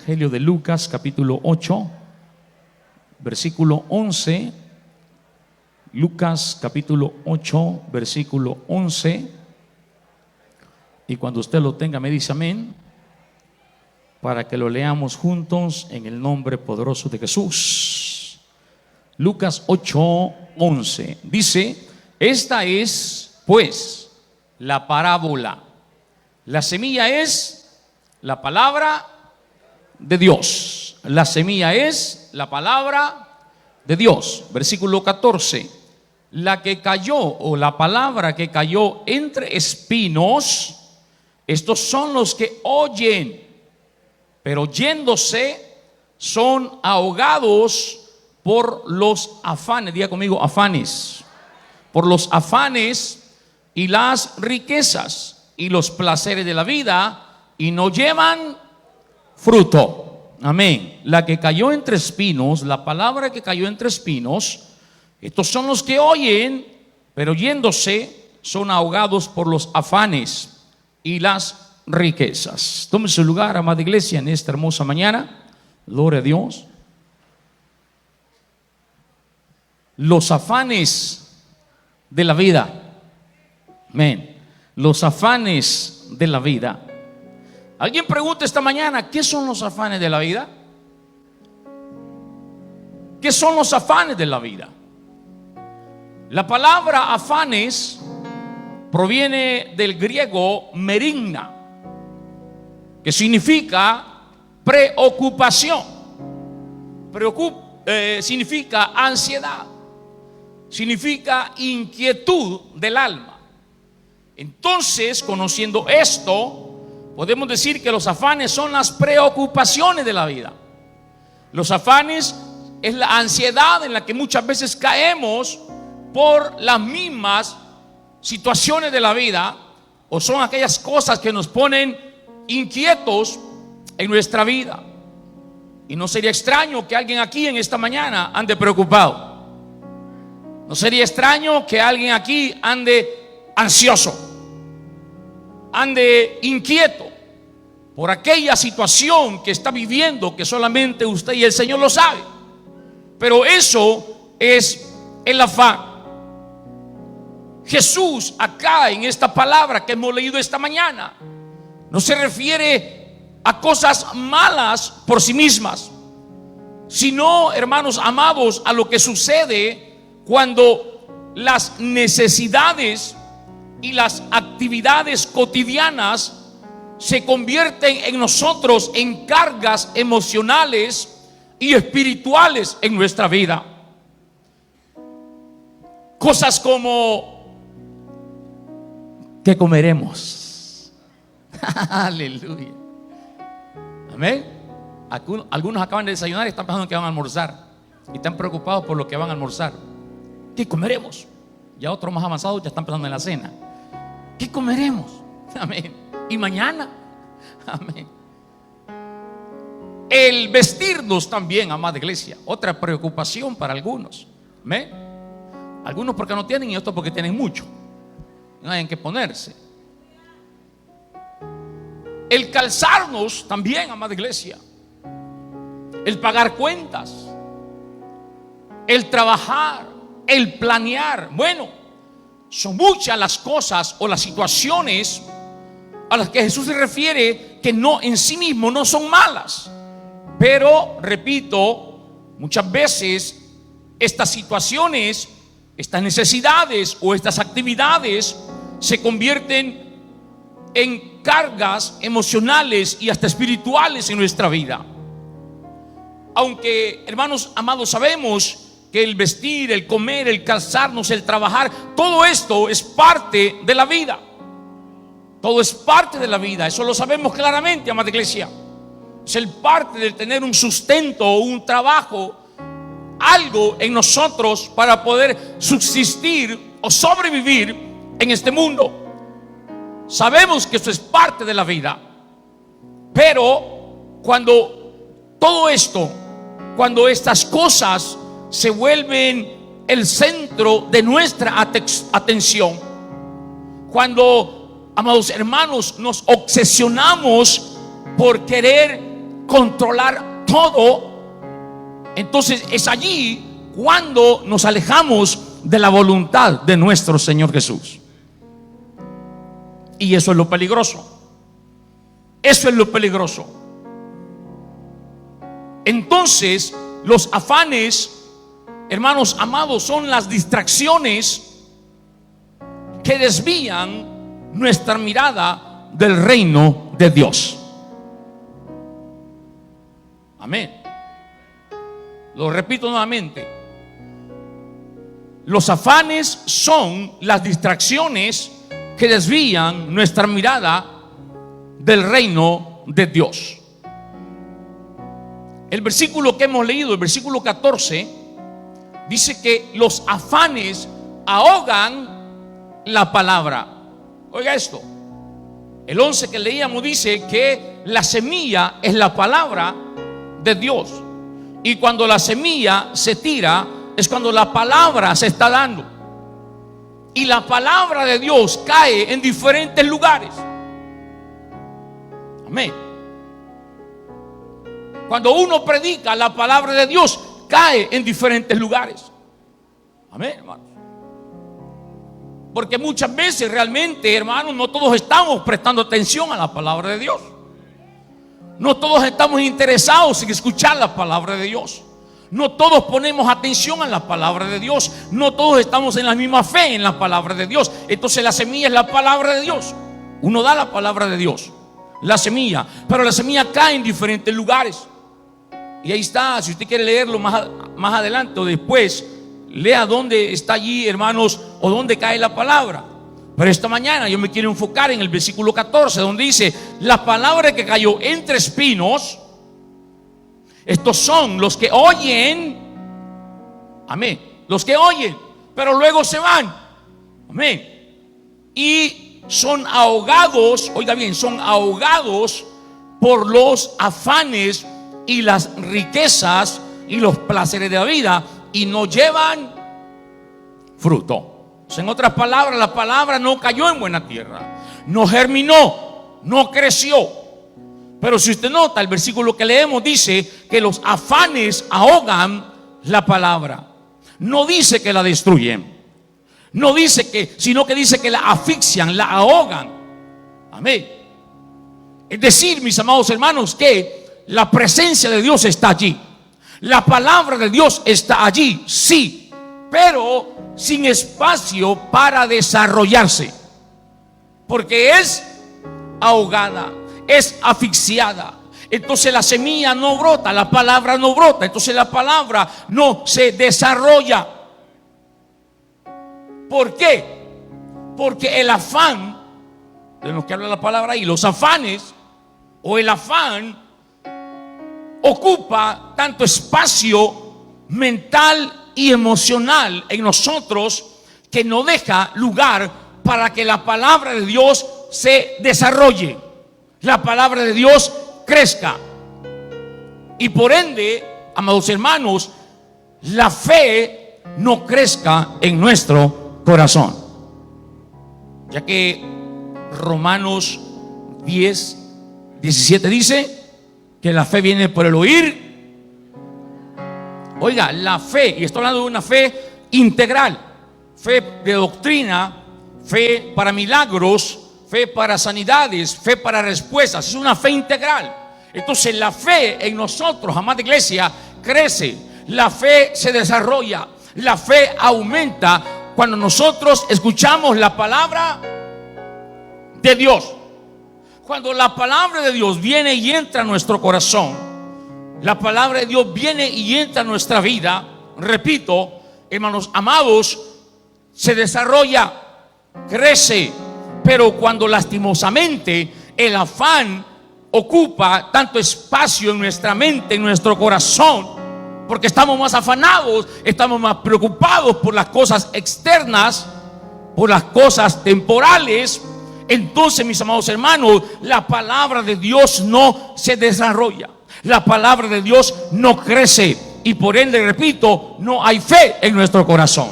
Evangelio de Lucas, capítulo 8, versículo 11. Lucas, capítulo 8, versículo 11. Y cuando usted lo tenga, me dice amén, para que lo leamos juntos en el nombre poderoso de Jesús. Lucas 8, 11. Dice: esta es, pues, la parábola. La semilla es la palabra de Dios. La semilla es la palabra de Dios. Versículo 14. La que cayó, o la palabra que cayó entre espinos, estos son los que oyen, pero yéndose son ahogados por los afanes. Diga conmigo, afanes. Por los afanes y las riquezas y los placeres de la vida, y no llevan fruto. Amén. La que cayó entre espinos, la palabra que cayó entre espinos, estos son los que oyen, pero yéndose son ahogados por los afanes y las riquezas. Tome su lugar, amada iglesia, en esta hermosa mañana. Gloria a Dios. Los afanes de la vida. Amén. Los afanes de la vida. Alguien pregunta esta mañana: ¿qué son los afanes de la vida? ¿Qué son los afanes de la vida? La palabra afanes proviene del griego merigna, que significa preocupación. Significa ansiedad, significa inquietud del alma. Entonces, conociendo esto, podemos decir que los afanes son las preocupaciones de la vida. Los afanes es la ansiedad en la que muchas veces caemos por las mismas situaciones de la vida, o son aquellas cosas que nos ponen inquietos en nuestra vida. Y no sería extraño que alguien aquí en esta mañana ande preocupado. No sería extraño que alguien aquí ande ansioso, ande inquieto por aquella situación que está viviendo, que solamente usted y el Señor lo sabe. Pero eso es el afán. Jesús acá en esta palabra que hemos leído esta mañana no se refiere a cosas malas por sí mismas, sino, hermanos amados, a lo que sucede cuando las necesidades y las actividades cotidianas se convierten en nosotros en cargas emocionales y espirituales en nuestra vida. Cosas como: ¿qué comeremos? Aleluya. Amén. Algunos acaban de desayunar y están pensando que van a almorzar, y están preocupados por lo que van a almorzar. ¿Qué comeremos? Ya otros más avanzados ya están pensando en la cena. ¿Qué comeremos? Amén. Y mañana. Amén. El vestirnos también, amada iglesia, otra preocupación para algunos. Amén. Algunos porque no tienen, y otros porque tienen mucho. No hay en qué ponerse. El calzarnos también, amada iglesia. El pagar cuentas, el trabajar, el planear. Bueno, son muchas las cosas o las situaciones a las que Jesús se refiere, que no en sí mismo no son malas. Pero, repito, muchas veces estas situaciones, estas necesidades o estas actividades se convierten en cargas emocionales y hasta espirituales en nuestra vida. Aunque, hermanos amados, sabemos que el vestir, el comer, el calzarnos, el trabajar, todo esto es parte de la vida. Todo es parte de la vida. Eso lo sabemos claramente, amada iglesia. Es el parte de tener un sustento, un trabajo, algo en nosotros para poder subsistir o sobrevivir en este mundo. Sabemos que eso es parte de la vida. Pero cuando todo esto, cuando estas cosas se vuelven el centro de nuestra atención, cuando, amados hermanos, nos obsesionamos por querer controlar todo, entonces es allí cuando nos alejamos de la voluntad de nuestro Señor Jesús. Y eso es lo peligroso. Eso es lo peligroso. Entonces, los afanes, hermanos amados, son las distracciones que desvían nuestra mirada del reino de Dios. Amén. Lo repito nuevamente. Los afanes son las distracciones que desvían nuestra mirada del reino de Dios. El versículo que hemos leído, el versículo 14, dice que los afanes ahogan la palabra. Oiga esto. El 11 que leíamos dice que la semilla es la palabra de Dios. Y cuando la semilla se tira, es cuando la palabra se está dando. Y la palabra de Dios cae en diferentes lugares. Amén. Cuando uno predica la palabra de Dios, cae en diferentes lugares. Amén, hermanos. Porque muchas veces realmente, hermanos, no todos estamos prestando atención a la palabra de Dios. No todos estamos interesados en escuchar la palabra de Dios. No todos ponemos atención a la palabra de Dios. No todos estamos en la misma fe en la palabra de Dios. Entonces la semilla es la palabra de Dios. Uno da la palabra de Dios, la semilla, pero la semilla cae en diferentes lugares. Y ahí está, si usted quiere leerlo más adelante o después, lea dónde está allí, hermanos, o dónde cae la palabra. Pero esta mañana yo me quiero enfocar en el versículo 14, donde dice: la palabra que cayó entre espinos, estos son los que oyen. Amén. Los que oyen, pero luego se van. Amén. Y son ahogados, oiga bien, son ahogados por los afanes y las riquezas y los placeres de la vida, y no llevan fruto. En otras palabras, la palabra no cayó en buena tierra, no germinó, no creció. Pero si usted nota, el versículo que leemos dice que los afanes ahogan la palabra. No dice que la destruyen, no dice que, sino que dice que la asfixian, la ahogan. Amén. Es decir, mis amados hermanos, que la presencia de Dios está allí. La palabra de Dios está allí, sí, pero sin espacio para desarrollarse, porque es ahogada, es asfixiada. Entonces la semilla no brota, la palabra no brota, entonces la palabra no se desarrolla. ¿Por qué? Porque el afán, de los que habla la palabra ahí, los afanes o el afán ocupa tanto espacio mental y emocional en nosotros que no deja lugar para que la palabra de Dios se desarrolle, la palabra de Dios crezca. Y por ende, amados hermanos, la fe no crezca en nuestro corazón, ya que Romanos 10:17 dice que la fe viene por el oír. Oiga, la fe, y estoy hablando de una fe integral, fe de doctrina, fe para milagros, fe para sanidades, fe para respuestas. Es una fe integral. Entonces la fe en nosotros, amada iglesia, crece. La fe se desarrolla, la fe aumenta cuando nosotros escuchamos la palabra de Dios. Cuando la palabra de Dios viene y entra a nuestro corazón, la palabra de Dios viene y entra a nuestra vida, repito, hermanos amados, se desarrolla, crece. Pero cuando lastimosamente el afán ocupa tanto espacio en nuestra mente, en nuestro corazón, porque estamos más afanados, estamos más preocupados por las cosas externas, por las cosas temporales, entonces, mis amados hermanos, la palabra de Dios no se desarrolla, la palabra de Dios no crece, y por ende, repito, no hay fe en nuestro corazón.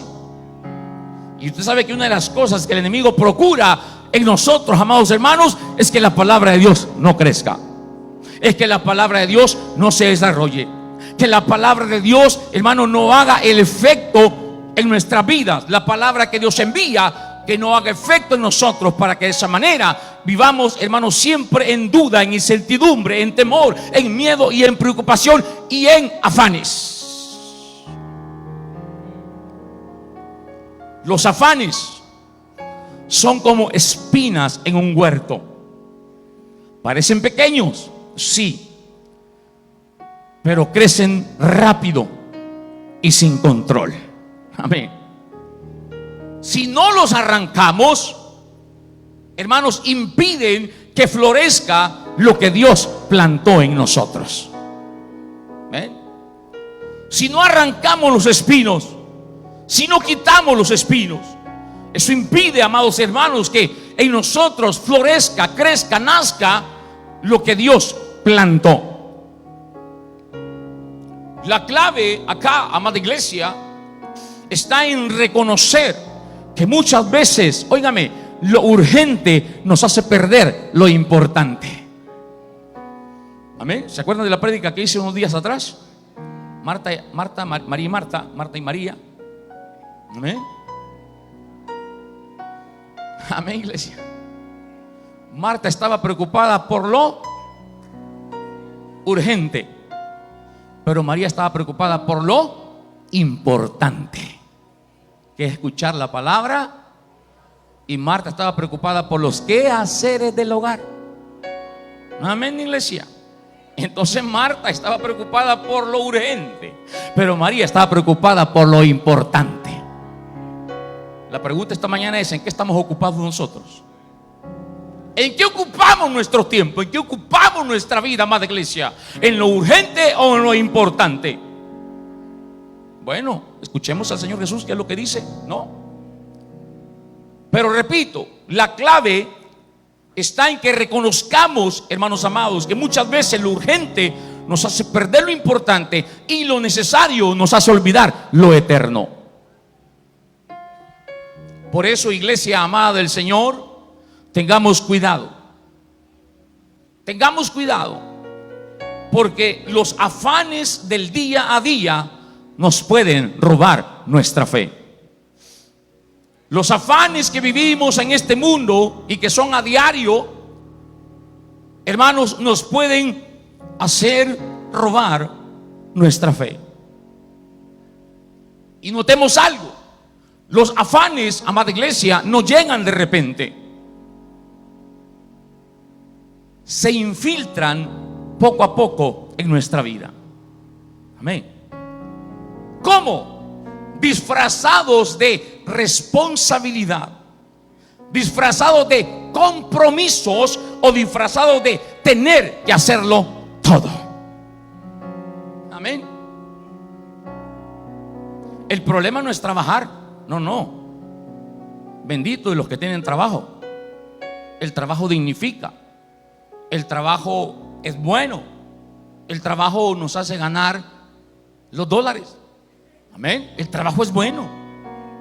Y usted sabe que una de las cosas que el enemigo procura en nosotros, amados hermanos, es que la palabra de Dios no crezca, es que la palabra de Dios no se desarrolle, que la palabra de Dios, hermano, no haga el efecto en nuestras vidas. La palabra que Dios envía, que no haga efecto en nosotros, para que de esa manera vivamos, hermanos, siempre en duda, en incertidumbre, en temor, en miedo y en preocupación y en afanes. Los afanes son como espinas en un huerto. Parecen pequeños, sí, pero crecen rápido y sin control. Amén. Si no los arrancamos, hermanos, impiden que florezca lo que Dios plantó en nosotros. ¿Ven? Si no arrancamos los espinos, si no quitamos los espinos, eso impide, amados hermanos, que en nosotros florezca, crezca, nazca lo que Dios plantó. La clave acá, amada iglesia, está en reconocer que muchas veces, óigame, lo urgente nos hace perder lo importante. Amén. ¿Se acuerdan de la prédica que hice unos días atrás? María y María. Amén. Amén, iglesia. Marta estaba preocupada por lo urgente, pero María estaba preocupada por lo importante, que es escuchar la palabra. Y Marta estaba preocupada por los quehaceres del hogar. Amén, iglesia. Entonces Marta estaba preocupada por lo urgente, pero María estaba preocupada por lo importante. La pregunta esta mañana es: ¿en qué estamos ocupados nosotros? ¿En qué ocupamos nuestro tiempo? ¿En qué ocupamos nuestra vida, amada iglesia? ¿En lo urgente o en lo importante? Bueno, escuchemos al Señor Jesús, ¿qué es lo que dice? No. Pero repito, la clave está en que reconozcamos, hermanos amados, que muchas veces lo urgente nos hace perder lo importante y lo necesario nos hace olvidar lo eterno. Por eso, iglesia amada del Señor, tengamos cuidado. Tengamos cuidado, porque los afanes del día a día nos pueden robar nuestra fe. Los afanes que vivimos en este mundo y que son a diario, hermanos, nos pueden hacer robar nuestra fe. Y notemos algo: los afanes, amada iglesia, no llegan de repente. Se infiltran poco a poco en nuestra vida. Amén. ¿Cómo? Disfrazados de responsabilidad, disfrazados de compromisos o disfrazados de tener que hacerlo todo. Amén. El problema no es trabajar. No. Bendito de los que tienen trabajo. El trabajo dignifica. El trabajo es bueno. El trabajo nos hace ganar los dólares. Amén. El trabajo es bueno.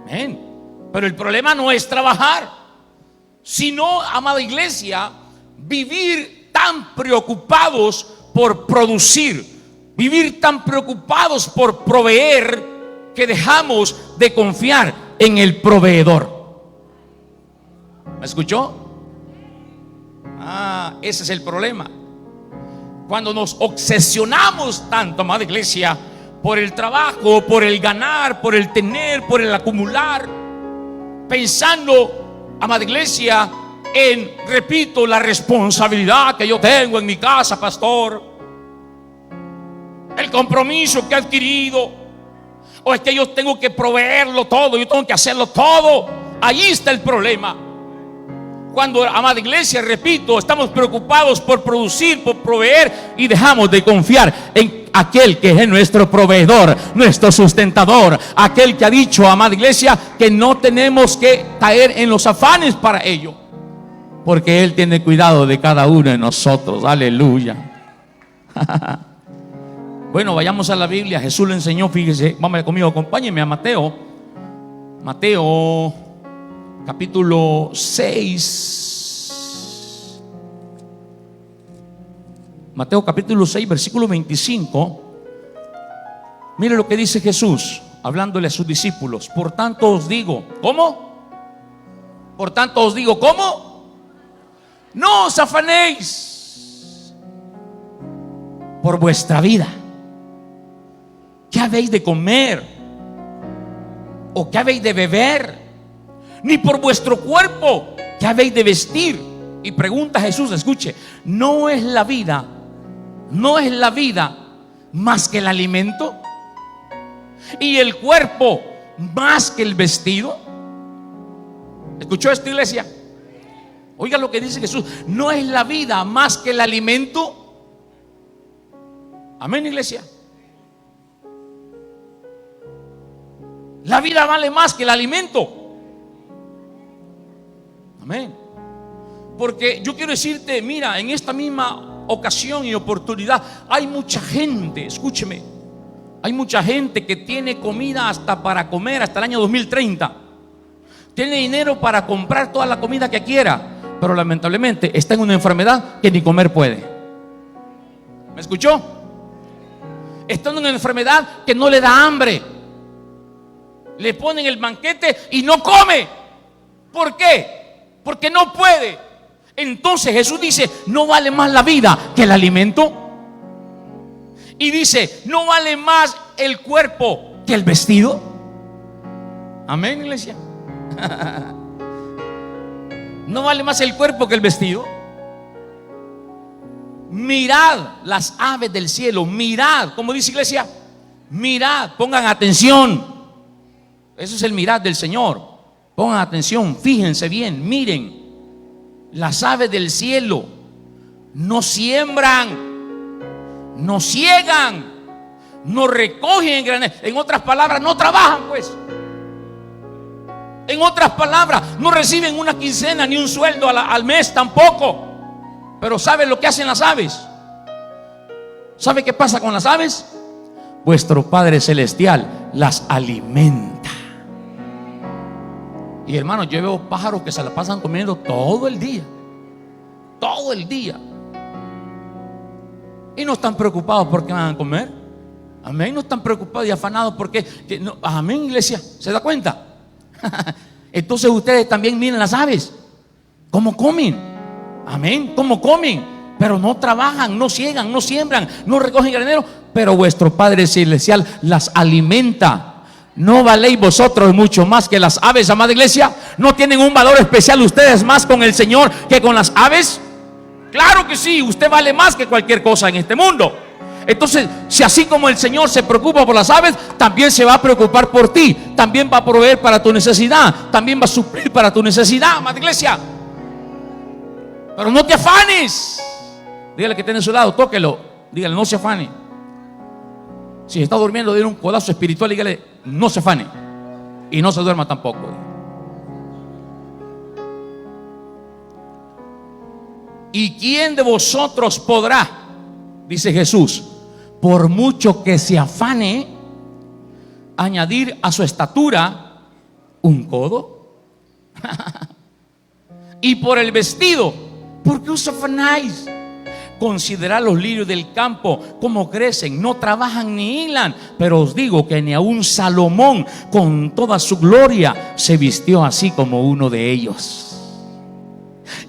Amén. Pero el problema no es trabajar, sino, amada iglesia, vivir tan preocupados por producir, vivir tan preocupados por proveer, que dejamos de confiar en el proveedor. ¿Me escuchó? Ese es el problema. Cuando nos obsesionamos tanto, amada iglesia, por el trabajo, por el ganar, por el tener, por el acumular, pensando, amada iglesia, en, repito, la responsabilidad que yo tengo en mi casa, pastor, el compromiso que he adquirido, o es que yo tengo que proveerlo todo, yo tengo que hacerlo todo. Ahí está el problema. Cuando, amada iglesia, repito, estamos preocupados por producir, por proveer, y dejamos de confiar en aquel que es nuestro proveedor, nuestro sustentador, aquel que ha dicho, amada iglesia, que no tenemos que caer en los afanes para ello, porque Él tiene cuidado de cada uno de nosotros. Aleluya. Bueno, vayamos a la Biblia. Jesús lo enseñó, fíjese, vamos conmigo, acompáñenme a Mateo capítulo 6. Mateo capítulo 6, versículo 25. Mire lo que dice Jesús, hablándole a sus discípulos. Por tanto os digo, ¿cómo? Por tanto os digo, ¿cómo? No os afanéis por vuestra vida. ¿Qué habéis de comer? ¿O qué habéis de beber? Ni por vuestro cuerpo, ¿qué habéis de vestir? Y pregunta Jesús, escuche, ¿no es la vida más que el alimento? ¿Y el cuerpo más que el vestido? ¿Escuchó esto, iglesia? Oiga lo que dice Jesús, ¿no es la vida más que el alimento? Amén, iglesia. La vida vale más que el alimento. Amén. Porque yo quiero decirte, mira, en esta misma ocasión y oportunidad hay mucha gente, escúcheme, hay mucha gente que tiene comida hasta para comer hasta el año 2030. Tiene dinero para comprar toda la comida que quiera, pero lamentablemente está en una enfermedad que ni comer puede. ¿Me escuchó? Está en una enfermedad que no le da hambre. Le ponen el banquete y no come. ¿Por qué? Porque no puede. Entonces Jesús dice, ¿no vale más la vida que el alimento? Y dice, ¿no vale más el cuerpo que el vestido? Amén, iglesia. ¿No vale más el cuerpo que el vestido? Mirad las aves del cielo. Mirad, como dice iglesia, mirad, pongan atención. Eso es el mirad del Señor. Pongan atención, fíjense bien, miren. Las aves del cielo no siembran, no ciegan, no recogen en granel. En otras palabras, no trabajan, pues. En otras palabras, no reciben una quincena ni un sueldo al mes tampoco. Pero ¿saben lo que hacen las aves? ¿Sabe qué pasa con las aves? Vuestro Padre Celestial las alimenta. Y hermano, yo veo pájaros que se la pasan comiendo todo el día. Todo el día. Y no están preocupados porque van a comer. Amén. No están preocupados y afanados porque no. Amén, iglesia. ¿Se da cuenta? Entonces ustedes también miren las aves. ¿Cómo comen? Amén. ¿Cómo comen? Pero no trabajan, no ciegan, no siembran, no recogen granero. Pero vuestro Padre Celestial las alimenta. ¿No valéis vosotros mucho más que las aves, amada iglesia? ¿No tienen un valor especial ustedes más con el Señor que con las aves? Claro que sí, usted vale más que cualquier cosa en este mundo. Entonces, si así como el Señor se preocupa por las aves, también se va a preocupar por ti. También va a proveer para tu necesidad. También va a suplir para tu necesidad, amada iglesia. Pero no te afanes. Dígale que tiene a su lado, tóquelo. Dígale, no se afane. Si está durmiendo, dile un codazo espiritual y dígale, no se afane. Y no se duerma tampoco. ¿Y quién de vosotros podrá, dice Jesús, por mucho que se afane, añadir a su estatura un codo? Y por el vestido, ¿por qué os afanáis? Considerad los lirios del campo, cómo crecen, no trabajan ni hilan. Pero os digo que ni aun Salomón con toda su gloria se vistió así como uno de ellos.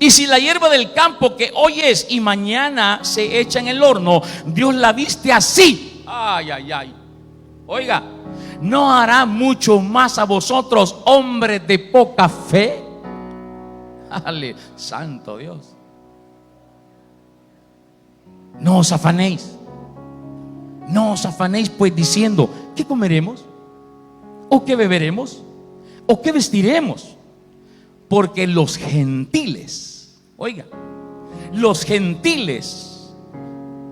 Y si la hierba del campo que hoy es y mañana se echa en el horno, Dios la viste así, ay, ay, ay, oiga, ¿no hará mucho más a vosotros, hombres de poca fe? Ale, santo Dios. No os afanéis. No os afanéis pues diciendo, ¿qué comeremos? ¿O qué beberemos? ¿O qué vestiremos? Porque los gentiles, oiga, los gentiles,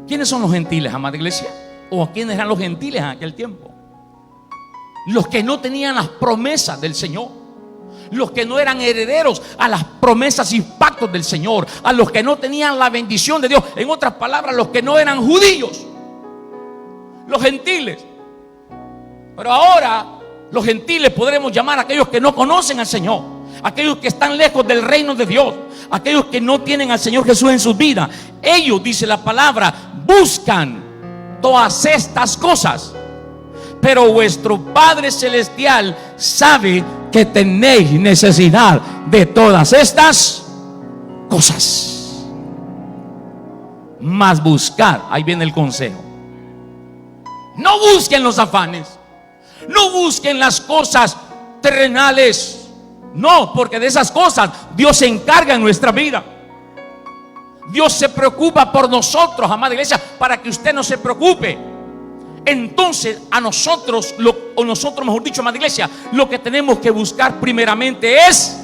¿quiénes son los gentiles, amada iglesia? ¿O quiénes eran los gentiles en aquel tiempo? Los que no tenían las promesas del Señor. Los que no eran herederos a las promesas y pactos del Señor, a los que no tenían la bendición de Dios. En otras palabras, los que no eran judíos, los gentiles. Pero ahora los gentiles podremos llamar a aquellos que no conocen al Señor, aquellos que están lejos del reino de Dios, aquellos que no tienen al Señor Jesús en sus vidas, ellos, dice la palabra, buscan todas estas cosas. Pero vuestro Padre Celestial sabe que tenéis necesidad de todas estas cosas. Mas buscad, ahí viene el consejo. No busquen los afanes, no busquen las cosas terrenales. No, porque de esas cosas Dios se encarga en nuestra vida. Dios se preocupa por nosotros, amada iglesia, para que usted no se preocupe. Entonces nosotros, mejor dicho, amada iglesia, lo que tenemos que buscar primeramente es,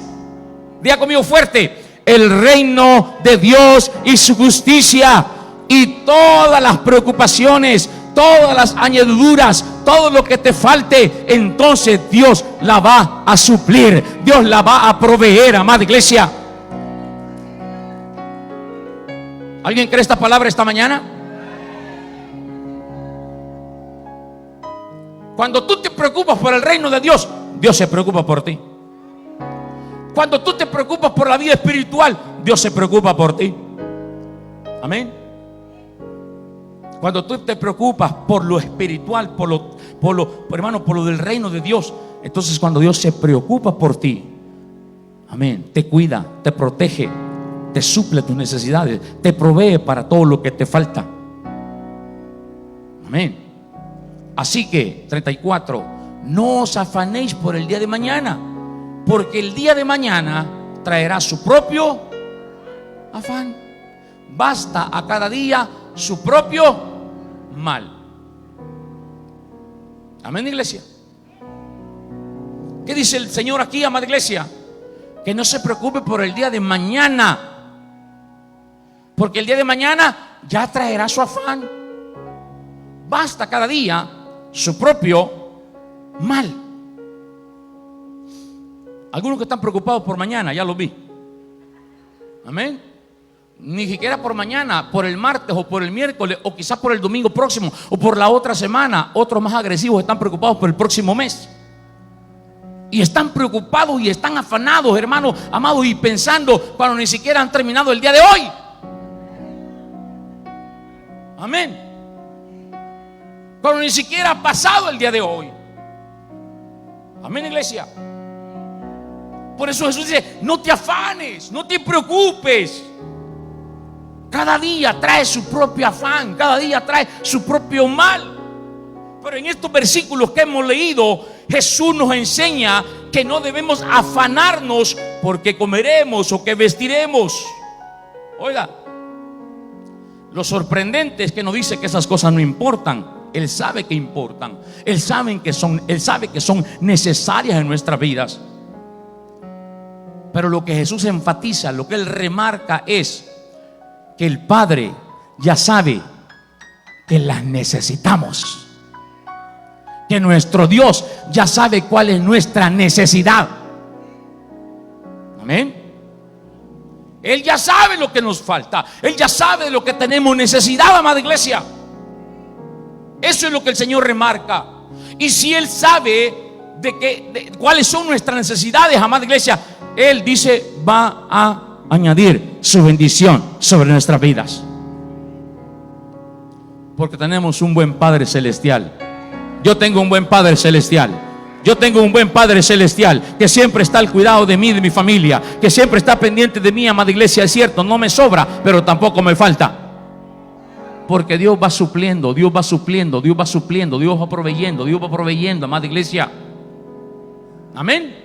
diga conmigo fuerte, el reino de Dios y su justicia, y todas las preocupaciones, todas las añadiduras, todo lo que te falte, entonces Dios la va a suplir, Dios la va a proveer, amada iglesia. ¿Alguien cree esta palabra esta mañana? Cuando tú te preocupas por el reino de Dios, Dios se preocupa por ti. Cuando tú te preocupas por la vida espiritual, Dios se preocupa por ti. Amén. Cuando tú te preocupas por lo espiritual, por lo del reino de Dios, entonces cuando Dios se preocupa por ti, amén, te cuida, te protege, te suple tus necesidades, te provee para todo lo que te falta. Amén. Así que, 34, no os afanéis por el día de mañana, porque el día de mañana traerá su propio afán. Basta a cada día su propio mal. Amén, iglesia. ¿Qué dice el Señor aquí, amada iglesia? Que no se preocupe por el día de mañana, porque el día de mañana ya traerá su afán. Basta cada día su propio mal. Algunos que están preocupados por mañana, ya lo vi. Amén. Ni siquiera por mañana, por el martes o por el miércoles, o quizás por el domingo próximo, o por la otra semana. Otros más agresivos están preocupados por el próximo mes. Y están preocupados y están afanados, hermanos amados, y pensando cuando ni siquiera han terminado el día de hoy. Amén. Cuando ni siquiera ha pasado el día de hoy. Amén, iglesia. Por eso Jesús dice: no te afanes, no te preocupes. Cada día trae su propio afán, cada día trae su propio mal. Pero en estos versículos que hemos leído, Jesús nos enseña que no debemos afanarnos porque comeremos o que vestiremos. Oiga, lo sorprendente es que nos dice que esas cosas no importan. Él sabe que importan. Él sabe que son necesarias en nuestras vidas. Pero lo que Jesús enfatiza, lo que Él remarca es que el Padre ya sabe que las necesitamos. Que nuestro Dios ya sabe cuál es nuestra necesidad. Amén. Él ya sabe lo que nos falta. Él ya sabe de lo que tenemos necesidad, amada iglesia. Eso es lo que el Señor remarca. Y si Él sabe de cuáles son nuestras necesidades, amada iglesia, Él dice: va a añadir su bendición sobre nuestras vidas. Porque tenemos un buen Padre celestial. Yo tengo un buen Padre celestial. Yo tengo un buen Padre celestial que siempre está al cuidado de mí y de mi familia, que siempre está pendiente de mí, amada iglesia. Es cierto, no me sobra, pero tampoco me falta. Porque Dios va supliendo, Dios va supliendo, Dios va supliendo, Dios va proveyendo, amada iglesia. Amén.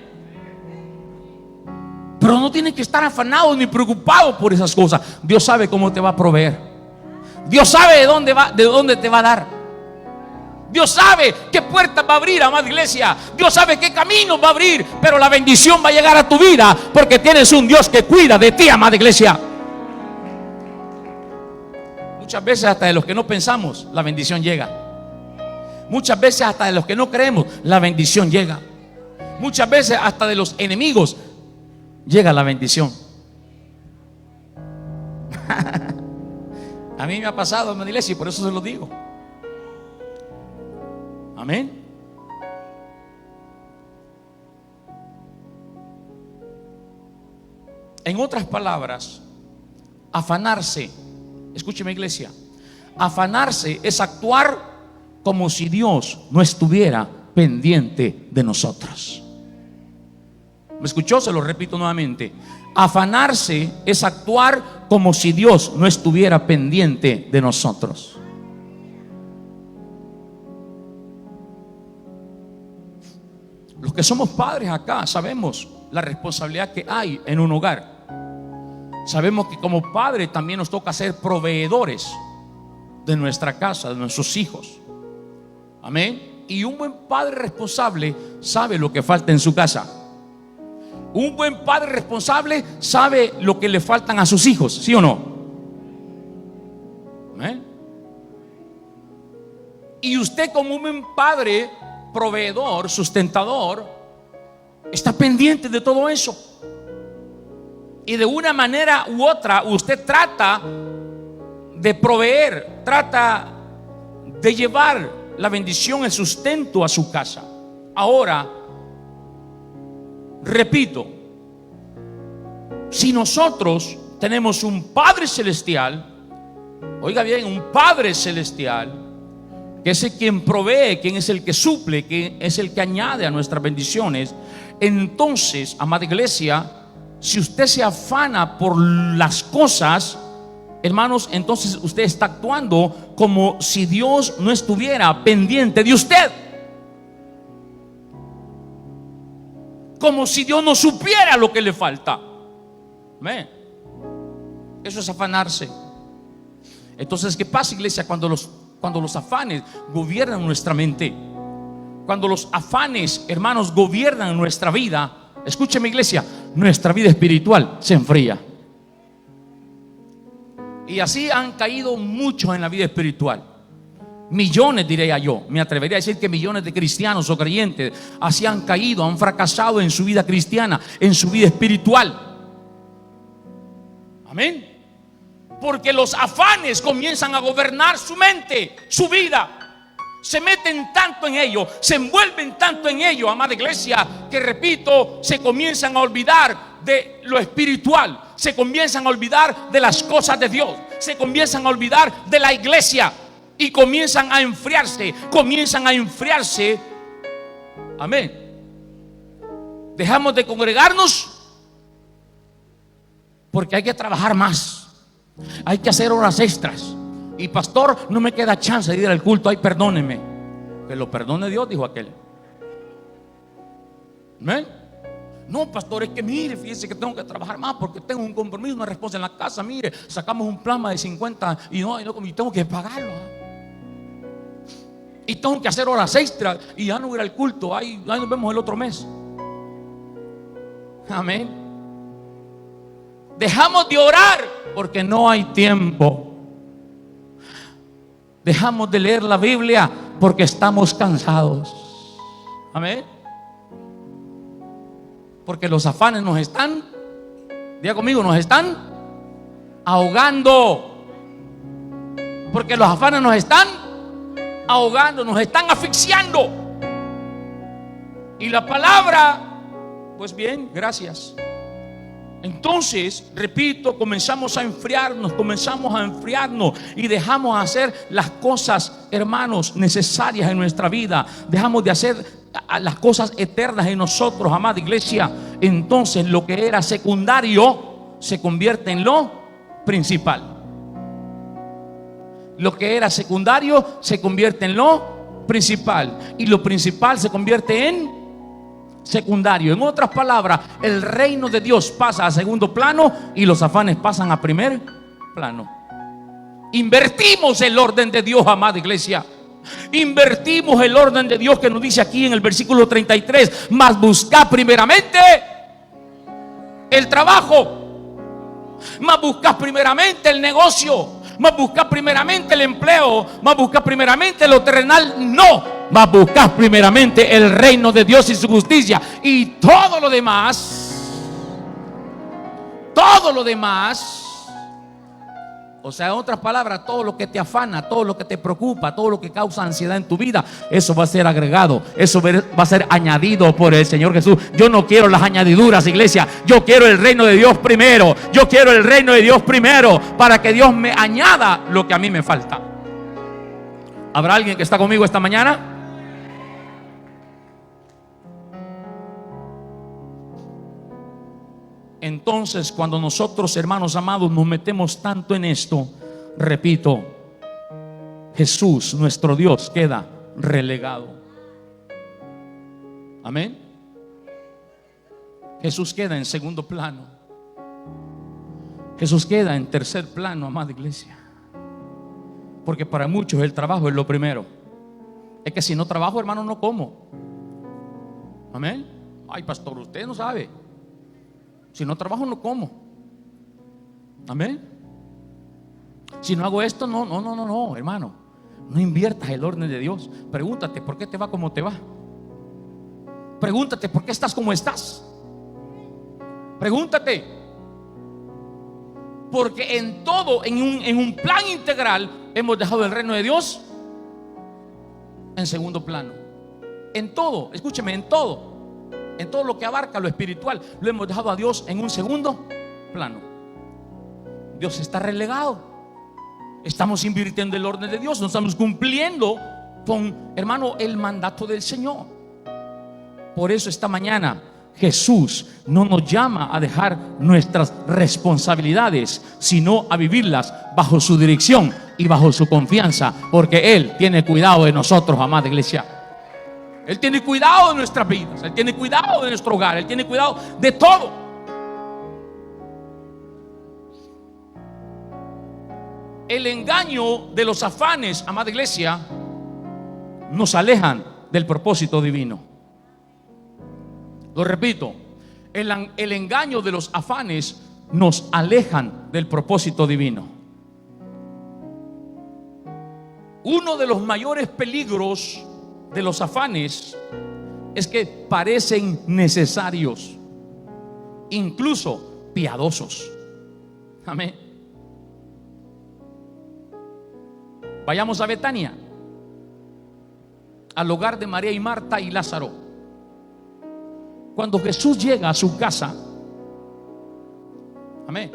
Pero no tienes que estar afanado ni preocupado por esas cosas. Dios sabe cómo te va a proveer. Dios sabe de dónde te va a dar. Dios sabe qué puertas va a abrir, amada iglesia. Dios sabe qué caminos va a abrir. Pero la bendición va a llegar a tu vida porque tienes un Dios que cuida de ti, amada iglesia. Muchas veces hasta de los que no pensamos, la bendición llega. Muchas veces hasta de los que no creemos, la bendición llega. Muchas veces hasta de los enemigos llega la bendición. A mí me ha pasado en la iglesia y por eso se lo digo. Amén. En otras palabras, afanarse, escúcheme iglesia, afanarse es actuar como si Dios no estuviera pendiente de nosotros. ¿Me escuchó? Se lo repito nuevamente. Afanarse es actuar como si Dios no estuviera pendiente de nosotros. Los que somos padres acá sabemos la responsabilidad que hay en un hogar. Sabemos que como padres también nos toca ser proveedores de nuestra casa, de nuestros hijos. Amén. Y un buen padre responsable sabe lo que falta en su casa. Un buen padre responsable sabe lo que le faltan a sus hijos, ¿sí o no? Amén. Y usted como un buen padre, proveedor, sustentador, está pendiente de todo eso. Y de una manera u otra usted trata de proveer, trata de llevar la bendición, el sustento a su casa. Ahora, repito, si nosotros tenemos un Padre Celestial, oiga bien, un Padre Celestial, que es el quien provee, quien es el que suple, que es el que añade a nuestras bendiciones, entonces, amada iglesia, si usted se afana por las cosas, hermanos, entonces usted está actuando como si Dios no estuviera pendiente de usted. Como si Dios no supiera lo que le falta. ¿Ve? Eso es afanarse. Entonces, ¿qué pasa, iglesia? Cuando los afanes gobiernan nuestra mente, cuando los afanes, hermanos, gobiernan nuestra vida, escúcheme iglesia, nuestra vida espiritual se enfría. Y así han caído muchos en la vida espiritual. Millones, diría yo, me atrevería a decir que millones de cristianos o creyentes así han caído, han fracasado en su vida cristiana, en su vida espiritual. Amén. Porque los afanes comienzan a gobernar su mente, su vida. Se meten tanto en ello, se envuelven tanto en ello, amada iglesia, que repito, se comienzan a olvidar de lo espiritual, se comienzan a olvidar de las cosas de Dios, se comienzan a olvidar de la iglesia y comienzan a enfriarse, amén. Dejamos de congregarnos porque hay que trabajar más, hay que hacer horas extras. Y pastor, no me queda chance de ir al culto, ay, perdóneme. Que lo perdone Dios, dijo aquel. ¿Ven? No, pastor, es que mire, fíjese que tengo que trabajar más porque tengo un compromiso, una responsabilidad en la casa. Mire, sacamos un plan de 50 y tengo que pagarlo. Y tengo que hacer horas extras y ya no voy al culto. Ahí nos vemos el otro mes. Amén. Dejamos de orar porque no hay tiempo. Dejamos de leer la Biblia porque estamos cansados. Amén. Porque los afanes nos están, diga conmigo, nos están ahogando. Porque los afanes nos están ahogando, nos están asfixiando. Y la palabra, pues bien, gracias. Entonces, repito, comenzamos a enfriarnos y dejamos de hacer las cosas, hermanos, necesarias en nuestra vida. Dejamos de hacer las cosas eternas en nosotros, amada iglesia. Entonces, lo que era secundario se convierte en lo principal. Lo que era secundario se convierte en lo principal. Y lo principal se convierte en secundario. En otras palabras, el reino de Dios pasa a segundo plano y los afanes pasan a primer plano. Invertimos el orden de Dios, amada iglesia. Invertimos el orden de Dios que nos dice aquí en el versículo 33: mas buscad primeramente el trabajo, mas buscad primeramente el negocio, mas buscad primeramente el empleo, mas buscad primeramente lo terrenal. No, mas buscad primeramente el reino de Dios y su justicia, y todo lo demás O sea, en otras palabras, todo lo que te afana, todo lo que te preocupa, todo lo que causa ansiedad en tu vida, eso va a ser agregado, eso va a ser añadido por el Señor Jesús. Yo no quiero las añadiduras, iglesia. Yo quiero el reino de Dios primero. Yo quiero el reino de Dios primero, para que Dios me añada lo que a mí me falta. ¿Habrá alguien que está conmigo esta mañana? Entonces, cuando nosotros, hermanos amados, nos metemos tanto en esto, repito, Jesús, nuestro Dios, queda relegado. Amén. Jesús queda en segundo plano. Jesús queda en tercer plano, amada iglesia. Porque para muchos el trabajo es lo primero. Es que si no trabajo, hermano, no como. Amén. Ay, pastor, usted no sabe. Si no trabajo, no como. Amén. Si no hago esto, no, hermano. No inviertas el orden de Dios. Pregúntate por qué te va como te va. Pregúntate por qué estás como estás. Pregúntate. Porque en todo, en un plan integral, hemos dejado el reino de Dios en segundo plano. En todo, escúcheme, en todo lo que abarca lo espiritual, lo hemos dejado a Dios en un segundo plano. Dios está relegado. Estamos invirtiendo el orden de Dios. No estamos cumpliendo con, hermano, el mandato del Señor. Por eso esta mañana Jesús no nos llama a dejar nuestras responsabilidades, sino a vivirlas bajo su dirección y bajo su confianza, porque Él tiene cuidado de nosotros, amada iglesia. Él tiene cuidado de nuestras vidas, Él tiene cuidado de nuestro hogar, Él tiene cuidado de todo. El engaño de los afanes, amada iglesia, nos alejan del propósito divino. Lo repito, el engaño de los afanes nos alejan del propósito divino. Uno de los mayores peligros de los afanes es que parecen necesarios, incluso piadosos. Amén. Vayamos a Betania, al hogar de María y Marta y Lázaro. Cuando Jesús llega a su casa, amén.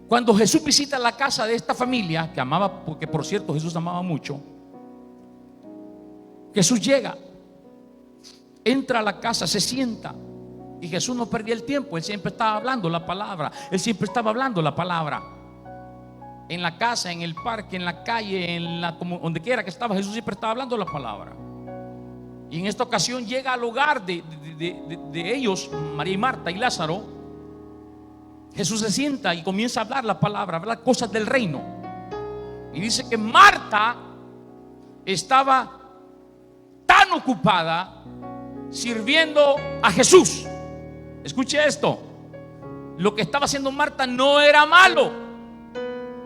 Cuando Jesús visita la casa de esta familia que amaba, porque por cierto Jesús amaba mucho, Jesús llega, entra a la casa, se sienta, y Jesús no perdía el tiempo. Él siempre estaba hablando la palabra. Él siempre estaba hablando la palabra. En la casa, en el parque, en la calle, como donde quiera que estaba, Jesús siempre estaba hablando la palabra. Y en esta ocasión llega al hogar de ellos, María y Marta y Lázaro. Jesús se sienta y comienza a hablar la palabra, a hablar cosas del reino. Y dice que Marta estaba tan ocupada sirviendo a Jesús. Escuche esto: lo que estaba haciendo Marta no era malo.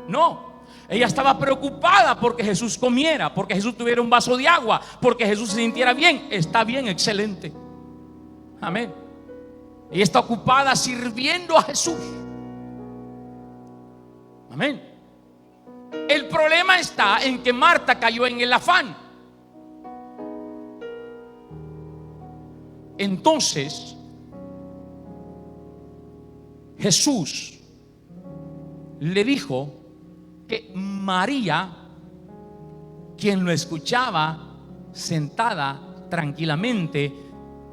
No, ella estaba preocupada porque Jesús comiera, porque Jesús tuviera un vaso de agua, porque Jesús se sintiera bien. Está bien, excelente. Amén. Ella está ocupada sirviendo a Jesús. Amén. El problema está en que Marta cayó en el afán. Entonces Jesús le dijo que María, quien lo escuchaba sentada tranquilamente,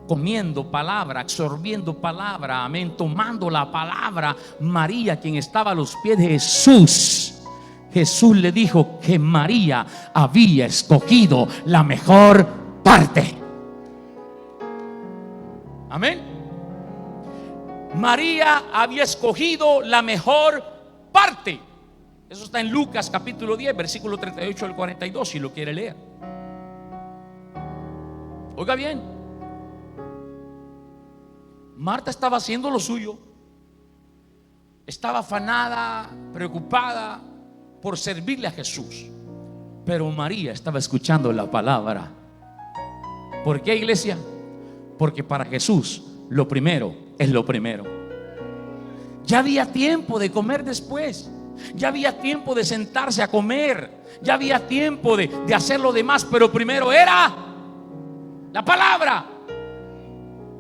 comiendo palabra, absorbiendo palabra, amén, tomando la palabra, María, quien estaba a los pies de Jesús, Jesús le dijo que María había escogido la mejor parte. Amén. María había escogido la mejor parte. Eso está en Lucas capítulo 10, versículo 38 al 42, si lo quiere leer. Oiga bien, Marta estaba haciendo lo suyo. Estaba afanada, preocupada por servirle a Jesús. Pero María estaba escuchando la palabra. ¿Por qué, iglesia? Porque para Jesús lo primero es lo primero. Ya había tiempo de comer después. Ya había tiempo de sentarse a comer. Ya había tiempo de hacer lo demás. Pero primero era la palabra.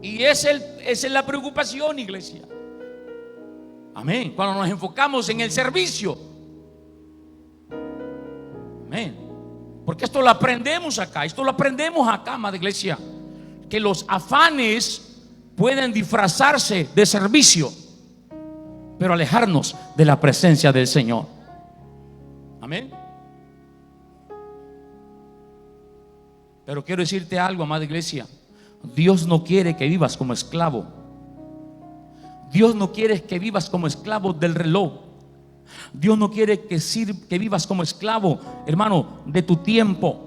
Y esa es la preocupación, iglesia. Amén. Cuando nos enfocamos en el servicio. Amén. Porque esto lo aprendemos acá. Esto lo aprendemos acá, amada iglesia. Que los afanes pueden disfrazarse de servicio, pero alejarnos de la presencia del Señor. Amén. Pero quiero decirte algo, amada iglesia. Dios no quiere que vivas como esclavo. Dios no quiere que vivas como esclavo del reloj. Dios no quiere que vivas como esclavo, hermano, de tu tiempo.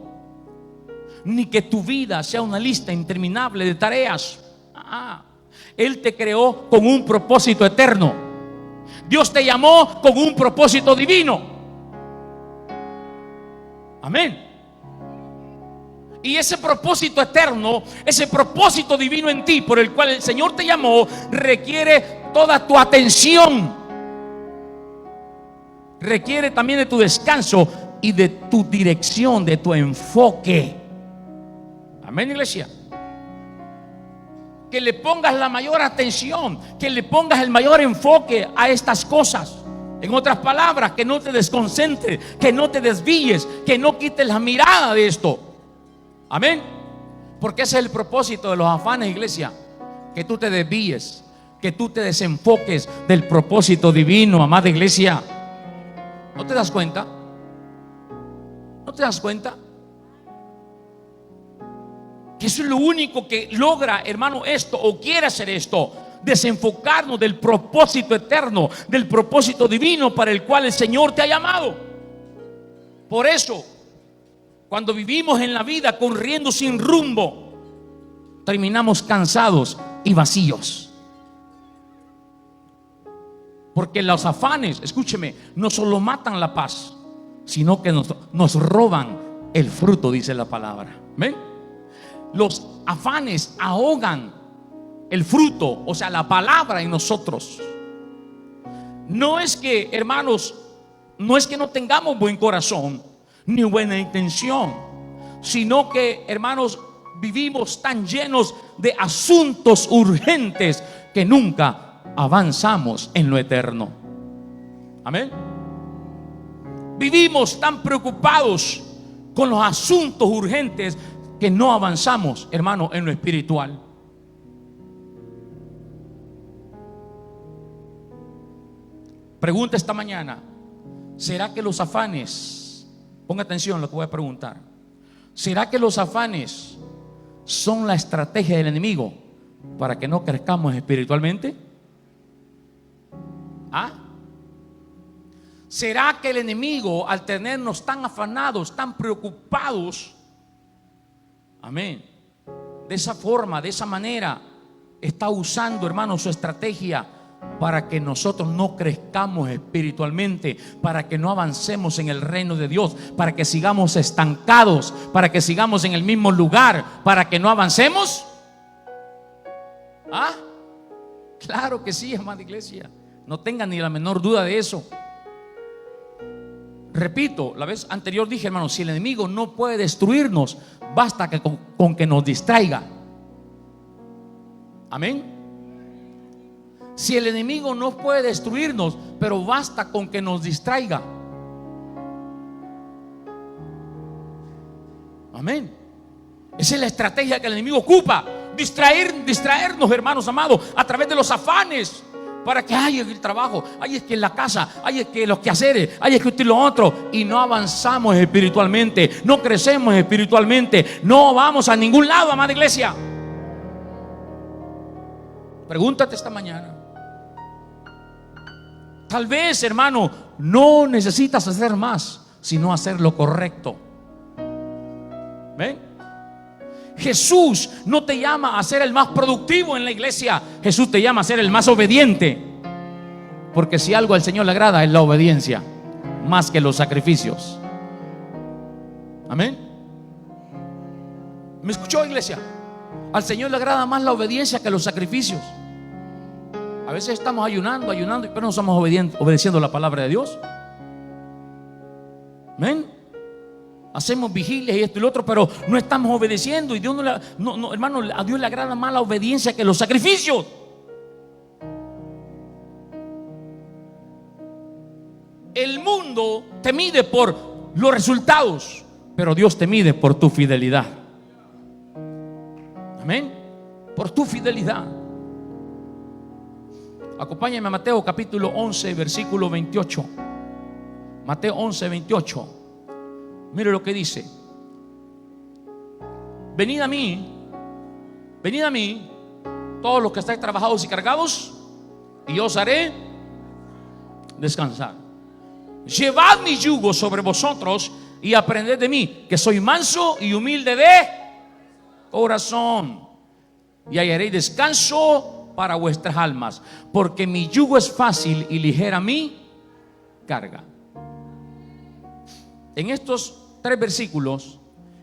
Ni que tu vida sea una lista interminable de tareas. Él te creó con un propósito eterno. Dios te llamó con un propósito divino. Amén. Y ese propósito eterno, ese propósito divino en ti, por el cual el Señor te llamó, requiere toda tu atención. Requiere también de tu descanso y de tu dirección, de tu enfoque. Amén, iglesia. Que le pongas la mayor atención, que le pongas el mayor enfoque a estas cosas. En otras palabras, que no te desconcentres, que no te desvíes, que no quites la mirada de esto. Amén. Porque ese es el propósito de los afanes, iglesia. Que tú te desvíes, que tú te desenfoques del propósito divino, amada iglesia. ¿No te das cuenta? ¿No te das cuenta? Que eso es lo único que logra, hermano, esto, o quiere hacer esto: desenfocarnos del propósito eterno, del propósito divino para el cual el Señor te ha llamado. Por eso, cuando vivimos en la vida corriendo sin rumbo, terminamos cansados y vacíos. Porque los afanes, escúcheme, no solo matan la paz, sino que nos roban el fruto, dice la palabra. ¿Ven? Los afanes ahogan el fruto, o sea, la palabra en nosotros. No es que, hermanos, no es que no tengamos buen corazón ni buena intención, sino que, hermanos, vivimos tan llenos de asuntos urgentes que nunca avanzamos en lo eterno. Amén. Vivimos tan preocupados con los asuntos urgentes que no avanzamos, hermano, en lo espiritual. Pregunta esta mañana: ¿será que los afanes, ponga atención a lo que voy a preguntar, ¿será que los afanes son la estrategia del enemigo para que no crezcamos espiritualmente? ¿Será que el enemigo, al tenernos tan afanados, tan preocupados, amén, de esa forma, de esa manera, está usando, hermano, su estrategia para que nosotros no crezcamos espiritualmente, para que no avancemos en el reino de Dios, para que sigamos estancados, para que sigamos en el mismo lugar, para que no avancemos? Claro que sí, amada iglesia. No tengan ni la menor duda de eso. Repito, la vez anterior dije, hermano, si el enemigo no puede destruirnos, basta que con que nos distraiga. Amén. Si el enemigo no puede destruirnos, pero basta con que nos distraiga. Amén. Esa es la estrategia que el enemigo ocupa: distraernos, hermanos amados, a través de los afanes. Para que hay el trabajo, hay es que en la casa, hay es que los quehaceres, hay es que usted lo otro, y no avanzamos espiritualmente, no crecemos espiritualmente, no vamos a ningún lado, amada iglesia. Pregúntate esta mañana. Tal vez, hermano, no necesitas hacer más, sino hacer lo correcto. ¿Ven? Jesús no te llama a ser el más productivo en la iglesia. Jesús te llama a ser el más obediente. Porque si algo al Señor le agrada es la obediencia, más que los sacrificios. Amén. ¿Me escuchó, iglesia? Al Señor le agrada más la obediencia que los sacrificios. A veces estamos ayunando, pero no estamos obedeciendo la palabra de Dios. ¿Ven? Hacemos vigilias y esto y lo otro, pero no estamos obedeciendo. Y Dios hermano, a Dios le agrada más la obediencia que los sacrificios. El mundo te mide por los resultados, pero Dios te mide por tu fidelidad. Amén. Por tu fidelidad. Acompáñame a Mateo capítulo 11, versículo 28. Mateo 11, 28. Mire lo que dice: venid a mí, todos los que estáis trabajados y cargados, y yo os haré descansar. Llevad mi yugo sobre vosotros y aprended de mí, que soy manso y humilde de corazón, y hallaréis descanso para vuestras almas, porque mi yugo es fácil y ligera mi carga. En estos 3 versículos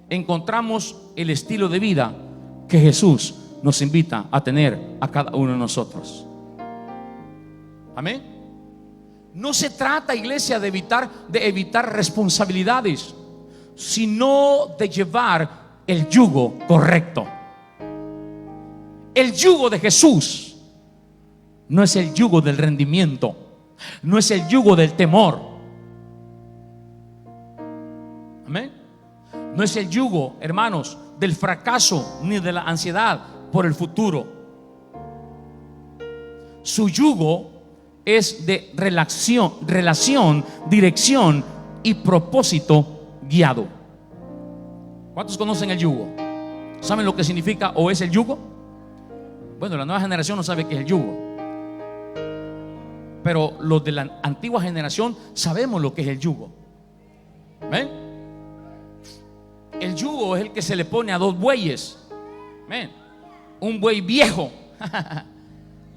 encontramos el estilo de vida que Jesús nos invita a tener a cada uno de nosotros. Amén. No se trata, iglesia, de evitar responsabilidades, sino de llevar el yugo correcto. El yugo de Jesús no es el yugo del rendimiento, no es el yugo del temor. Amén. No es el yugo, hermanos, del fracaso ni de la ansiedad por el futuro. Su yugo es de relación, dirección y propósito guiado. ¿Cuántos conocen el yugo? ¿Saben lo que significa o es el yugo? Bueno, la nueva generación no sabe qué es el yugo, pero los de la antigua generación sabemos lo que es el yugo. ¿Ven? El yugo es el que se le pone a 2 bueyes. ¿Ven? Un buey viejo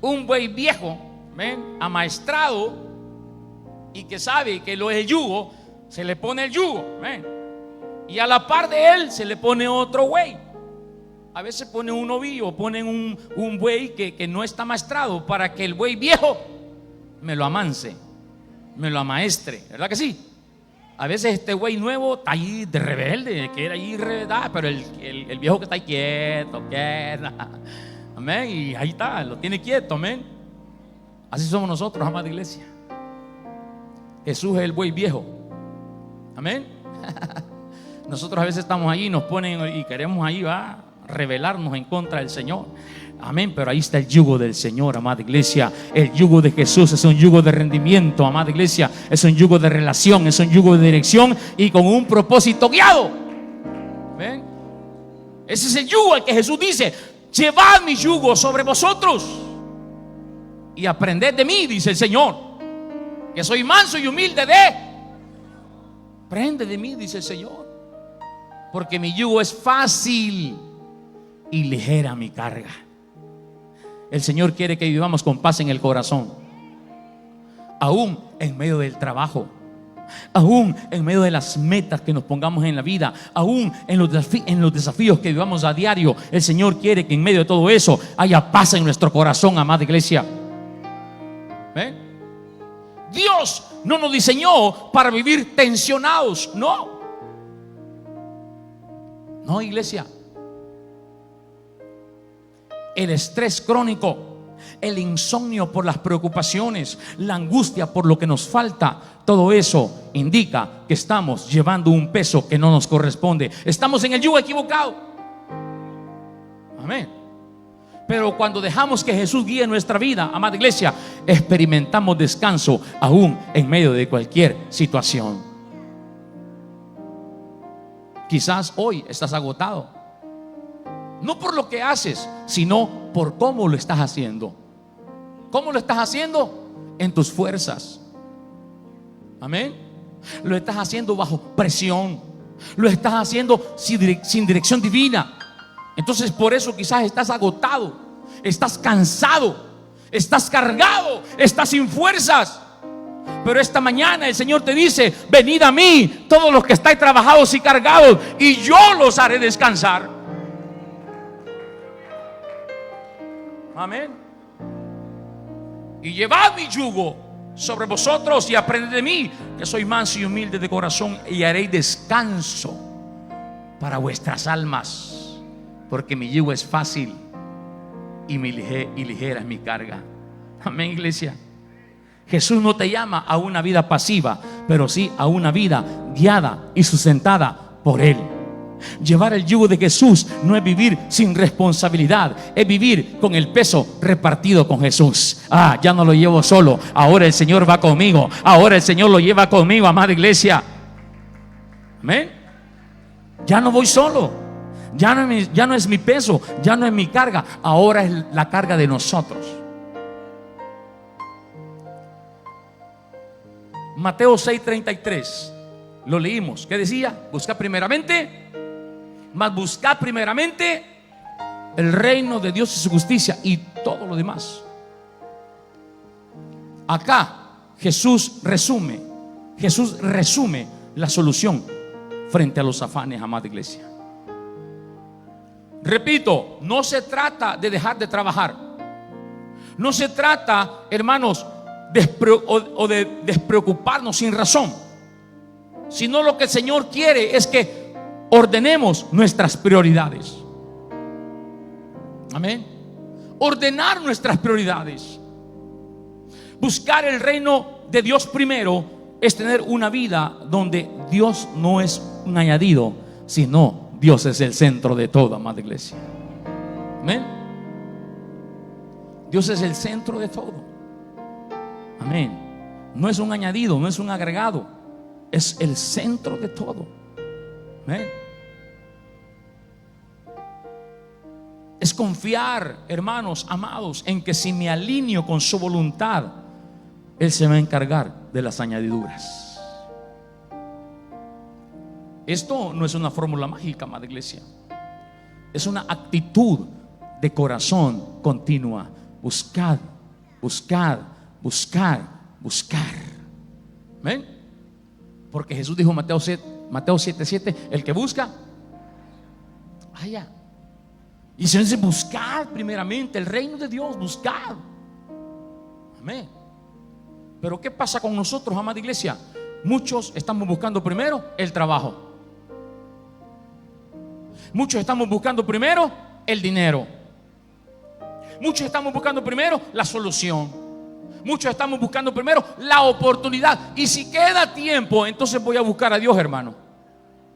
un buey viejo, ¿ven?, amaestrado, y que sabe que lo es el yugo, se le pone el yugo, ¿ven?, y a la par de él se le pone otro buey. A veces pone un novillo, ponen un buey que no está amaestrado, para que el buey viejo me lo amance, me lo amaestre, ¿verdad que sí? A veces este güey nuevo está ahí de rebelde, quiere ahí rebelde, pero el viejo que está ahí quieto, amén, y ahí está, lo tiene quieto, amén. Así somos nosotros, amada iglesia. Jesús es el buey viejo, amén. Nosotros a veces estamos ahí, nos ponen y queremos ahí rebelarnos en contra del Señor, amén, pero ahí está el yugo del Señor, amada iglesia. El yugo de Jesús es un yugo de rendimiento, amada iglesia. Es un yugo de relación, es un yugo de dirección y con un propósito guiado. ¿Ven? Ese es el yugo al que Jesús dice: llevad mi yugo sobre vosotros y aprended de mí, dice el Señor, que soy manso y humilde aprende de mí, dice el Señor, porque mi yugo es fácil y ligera mi carga. El Señor quiere que vivamos con paz en el corazón, aún en medio del trabajo, aún en medio de las metas que nos pongamos en la vida, aún en los desafíos que vivamos a diario. El Señor quiere que en medio de todo eso haya paz en nuestro corazón, amada iglesia. ¿Ven? Dios no nos diseñó para vivir tensionados, no, iglesia. El estrés crónico, el insomnio por las preocupaciones, la angustia por lo que nos falta, todo eso indica que estamos llevando un peso que no nos corresponde. Estamos en el yugo equivocado. Amén. Pero cuando dejamos que Jesús guíe nuestra vida, amada iglesia, experimentamos descanso aún en medio de cualquier situación. Quizás hoy estás agotado, no por lo que haces, sino por cómo lo estás haciendo. ¿Cómo lo estás haciendo? En tus fuerzas. Amén. Lo estás haciendo bajo presión, lo estás haciendo sin dirección divina. Entonces por eso quizás estás agotado, estás cansado, estás cargado, estás sin fuerzas. Pero esta mañana el Señor te dice: venid a mí todos los que estáis trabajados y cargados, y yo los haré descansar. Amén. Y llevad mi yugo sobre vosotros y aprended de mí, que soy manso y humilde de corazón, y haréis descanso para vuestras almas, porque mi yugo es fácil y ligera es mi carga. Amén, iglesia. Jesús no te llama a una vida pasiva, pero sí a una vida guiada y sustentada por Él. Llevar el yugo de Jesús no es vivir sin responsabilidad, es vivir con el peso repartido con Jesús. Ya no lo llevo solo, ahora el Señor va conmigo, ahora el Señor lo lleva conmigo, amada iglesia. Amén. Ya no voy solo, ya no es mi peso, ya no es mi carga, ahora es la carga de nosotros. Mateo 6:33 lo leímos. ¿Qué decía? Buscad primeramente el reino de Dios y su justicia, y todo lo demás. Acá Jesús resume la solución frente a los afanes, amada iglesia. Repito, no se trata de dejar de trabajar, no se trata, hermanos, de despreocuparnos sin razón, sino lo que el Señor quiere es que ordenemos nuestras prioridades. Amén. Ordenar nuestras prioridades. Buscar el reino de Dios primero es tener una vida donde Dios no es un añadido, sino Dios es el centro de todo, amada iglesia. Amén. Dios es el centro de todo. Amén. No es un añadido, no es un agregado, es el centro de todo. Amén. Es confiar, hermanos amados, en que si me alineo con su voluntad, Él se va a encargar de las añadiduras. Esto no es una fórmula mágica, amada iglesia. Es una actitud de corazón continua. Buscad, buscad, buscar, buscar. ¿Ven? Porque Jesús dijo en Mateo 7:7, el que busca, halla. Y se dice buscar primeramente el reino de Dios, buscar. Amén. Pero ¿qué pasa con nosotros, amada iglesia? Muchos estamos buscando primero el trabajo. Muchos estamos buscando primero el dinero. Muchos estamos buscando primero la solución. Muchos estamos buscando primero la oportunidad. Y si queda tiempo, entonces voy a buscar a Dios, hermano.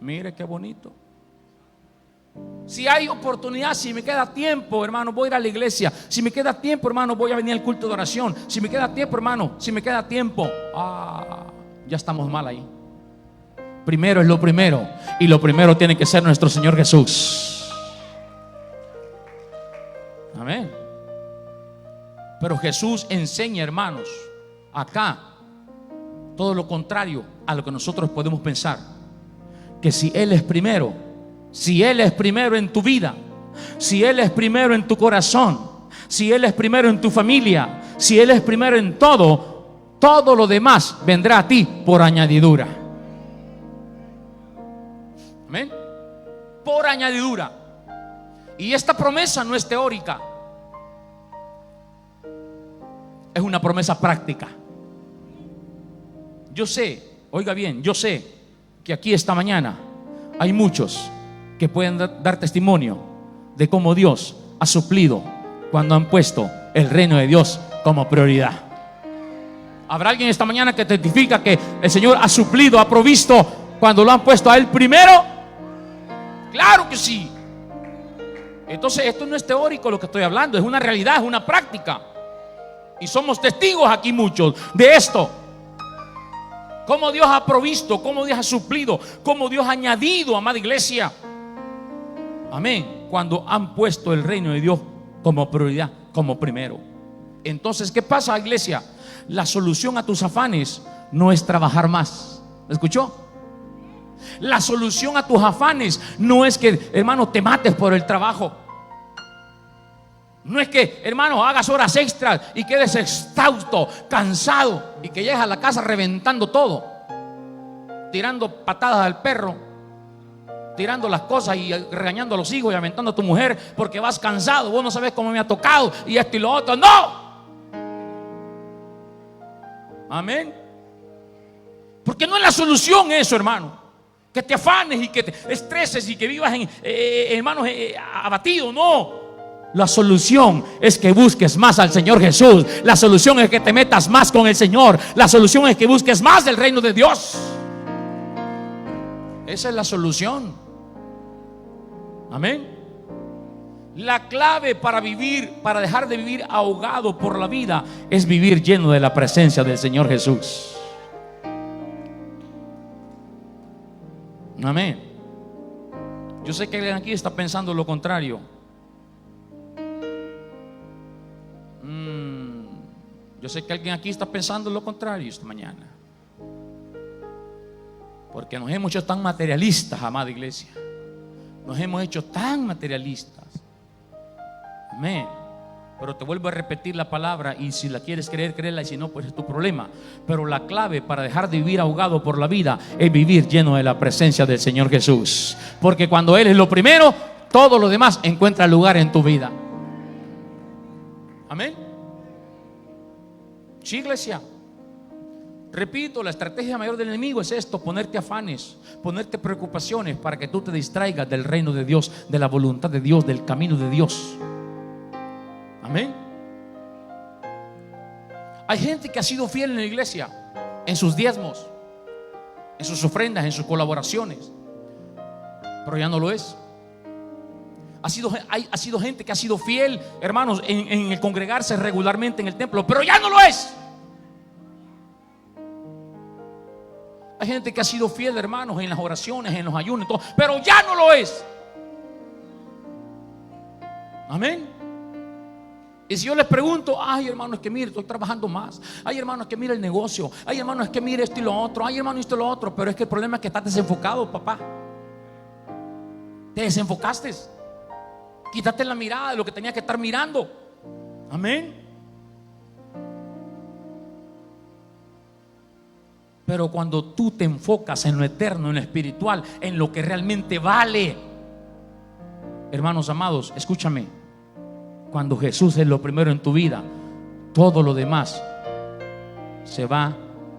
Mire qué bonito. Si hay oportunidad, si me queda tiempo, hermano, voy a ir a la iglesia. Si me queda tiempo, hermano, voy a venir al culto de oración. Si me queda tiempo, hermano, si me queda tiempo, ya estamos mal ahí. Primero es lo primero, y lo primero tiene que ser nuestro Señor Jesús. Amén. Pero Jesús enseña, hermanos, acá todo lo contrario a lo que nosotros podemos pensar. Que si Él es primero, si Él es primero en tu vida, si Él es primero en tu corazón, si Él es primero en tu familia, si Él es primero en todo, todo lo demás vendrá a ti por añadidura. Amén. Por añadidura. Y esta promesa no es teórica, es una promesa práctica. Yo sé, oiga bien, yo sé que aquí esta mañana hay muchos que pueden dar testimonio de cómo Dios ha suplido cuando han puesto el reino de Dios como prioridad. ¿Habrá alguien esta mañana que testifica que el Señor ha suplido, ha provisto cuando lo han puesto a Él primero? Claro que sí. Entonces esto no es teórico lo que estoy hablando, es una realidad, es una práctica. Y somos testigos aquí muchos de esto. Cómo Dios ha provisto, cómo Dios ha suplido, cómo Dios ha añadido, amada iglesia. Amén. Cuando han puesto el reino de Dios como prioridad, como primero. Entonces, ¿qué pasa, iglesia? La solución a tus afanes no es trabajar más. ¿Me escuchó? La solución a tus afanes no es que, hermano, te mates por el trabajo. No es que, hermano, hagas horas extras y quedes exhausto, cansado, y que llegues a la casa reventando todo, tirando patadas al perro, tirando las cosas y regañando a los hijos y aventando a tu mujer porque vas cansado. Vos no sabes cómo me ha tocado y esto y lo otro. ¡No! Amén. Porque no es la solución eso, hermano. Que te afanes y que te estreses y que vivas hermanos, abatido. No. La solución es que busques más al Señor Jesús. La solución es que te metas más con el Señor. La solución es que busques más del reino de Dios. Esa es la solución. Amén. La clave para vivir, para dejar de vivir ahogado por la vida, es vivir lleno de la presencia del Señor Jesús. Amén. Yo sé que alguien aquí está pensando lo contrario. Yo sé que alguien aquí está pensando lo contrario esta mañana. Porque nos hemos hecho tan materialistas, amada iglesia. Nos hemos hecho tan materialistas. Amén. Pero te vuelvo a repetir la palabra, y si la quieres creer, créela, y si no, pues es tu problema. Pero la clave para dejar de vivir ahogado por la vida es vivir lleno de la presencia del Señor Jesús. Porque cuando Él es lo primero, todo lo demás encuentra lugar en tu vida. Amén. Sí, iglesia. Repito, la estrategia mayor del enemigo es esto: ponerte afanes, ponerte preocupaciones para que tú te distraigas del reino de Dios, de la voluntad de Dios, del camino de Dios. Amén. Hay gente que ha sido fiel en la iglesia, en sus diezmos, en sus ofrendas, en sus colaboraciones, pero ya no lo es. Ha sido gente que ha sido fiel, hermanos, en el congregarse regularmente en el templo, pero ya no lo es. Hay gente que ha sido fiel, hermanos, en las oraciones, en los ayunos, todo, pero ya no lo es. Amén. Y si yo les pregunto: ay, hermano, es que mire, estoy trabajando más. Ay, hermano, es que mire el negocio. Ay, hermano, es que mire esto y lo otro. Ay, hermano, esto y lo otro. Pero es que el problema es que estás desenfocado, papá. Te desenfocaste. Quítate la mirada de lo que tenías que estar mirando. Amén. Pero cuando tú te enfocas en lo eterno, en lo espiritual, en lo que realmente vale, hermanos amados, escúchame: cuando Jesús es lo primero en tu vida, todo lo demás se va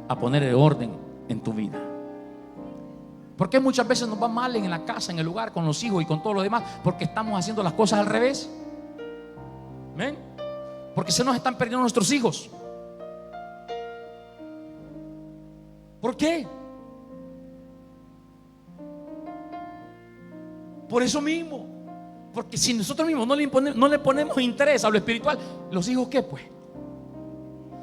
a poner en orden en tu vida. ¿Por qué muchas veces nos va mal en la casa, en el lugar, con los hijos y con todo lo demás? Porque estamos haciendo las cosas al revés. ¿Ven? Porque se nos están perdiendo nuestros hijos. ¿Por qué? Por eso mismo. Porque si nosotros mismos no le ponemos interés a lo espiritual, ¿los hijos qué pues?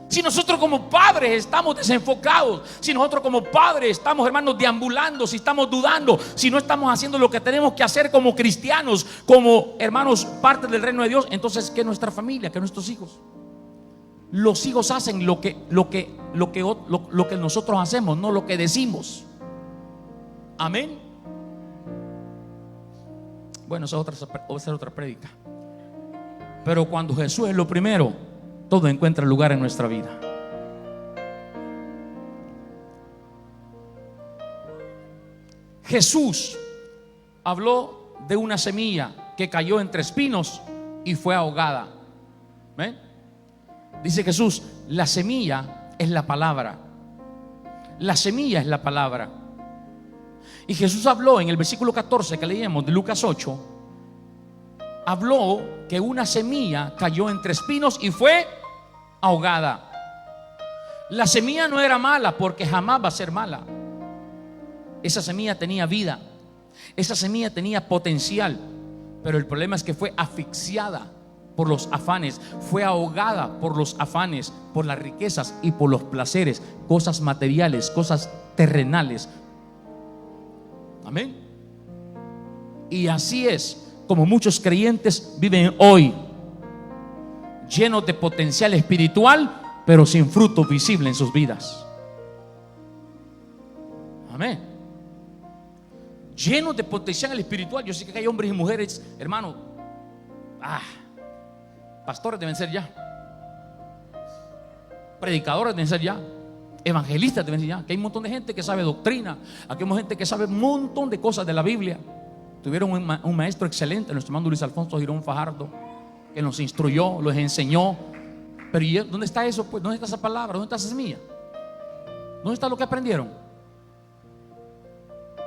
Si nosotros como padres estamos desenfocados, si nosotros como padres estamos, hermanos, deambulando, si estamos dudando, si no estamos haciendo lo que tenemos que hacer como cristianos, como hermanos, parte del reino de Dios, entonces ¿qué nuestra familia, qué nuestros hijos? Los hijos hacen lo que nosotros hacemos, no lo que decimos. Amén. Bueno, esa es otra prédica. Pero cuando Jesús es lo primero, todo encuentra lugar en nuestra vida. Jesús habló de una semilla que cayó entre espinos y fue ahogada. ¿Ven? Dice Jesús: la semilla es la palabra. La semilla es la palabra. Y Jesús habló en el versículo 14 que leíamos de Lucas 8. Habló que una semilla cayó entre espinos y fue ahogada. La semilla no era mala, porque jamás va a ser mala. Esa semilla tenía vida, esa semilla tenía potencial, pero el problema es que fue asfixiada por los afanes, fue ahogada por los afanes, por las riquezas y por los placeres, cosas materiales, cosas terrenales. Amén. Y así es como muchos creyentes viven hoy, llenos de potencial espiritual, pero sin fruto visible en sus vidas. Amén. Llenos de potencial espiritual. Yo sé que hay hombres y mujeres, hermano, pastores deben ser ya, predicadores deben ser ya, evangelistas deben ser ya. Que hay un montón de gente que sabe doctrina, aquí hay gente que sabe un montón de cosas de la Biblia. Tuvieron un maestro excelente, nuestro hermano Luis Alfonso Girón Fajardo, que nos instruyó, los enseñó. Pero ¿dónde está eso? Pues, ¿dónde está esa palabra? ¿Dónde está esa semilla? ¿Dónde está lo que aprendieron?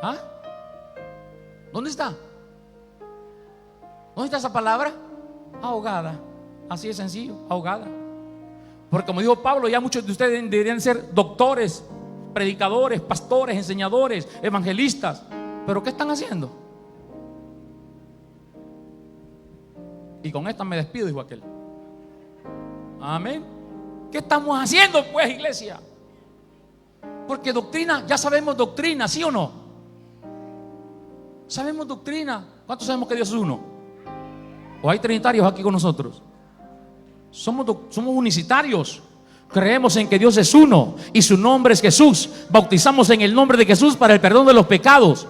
¿Ah? ¿Dónde está? ¿Dónde está esa palabra? Ahogada. Así de sencillo, ahogada. Porque como dijo Pablo, ya muchos de ustedes deberían ser doctores, predicadores, pastores, enseñadores, evangelistas. ¿Pero qué están haciendo? Y con esta me despido, dijo aquel. Amén. ¿Qué estamos haciendo pues, iglesia? Porque doctrina, ya sabemos doctrina, ¿sí o no? Sabemos doctrina. ¿Cuántos sabemos que Dios es uno? ¿O hay trinitarios aquí con nosotros? Somos unicitarios. Creemos en que Dios es uno y su nombre es Jesús. Bautizamos en el nombre de Jesús para el perdón de los pecados.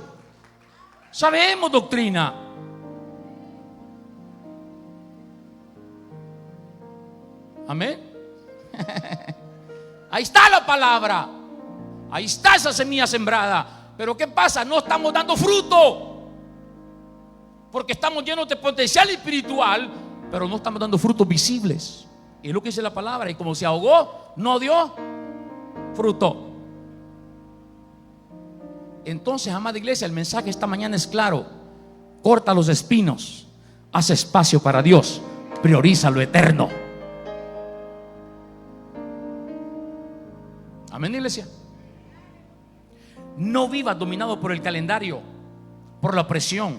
Sabemos doctrina. Amén. Ahí está la palabra. Ahí está esa semilla sembrada. Pero ¿qué pasa? No estamos dando fruto. Porque estamos llenos de potencial espiritual, pero no estamos dando frutos visibles. Y es lo que dice la palabra. Y como se ahogó, no dio fruto. Entonces, amada iglesia, el mensaje esta mañana es claro. Corta los espinos, haz espacio para Dios, prioriza lo eterno. Amén, iglesia. No vivas dominado por el calendario, por la presión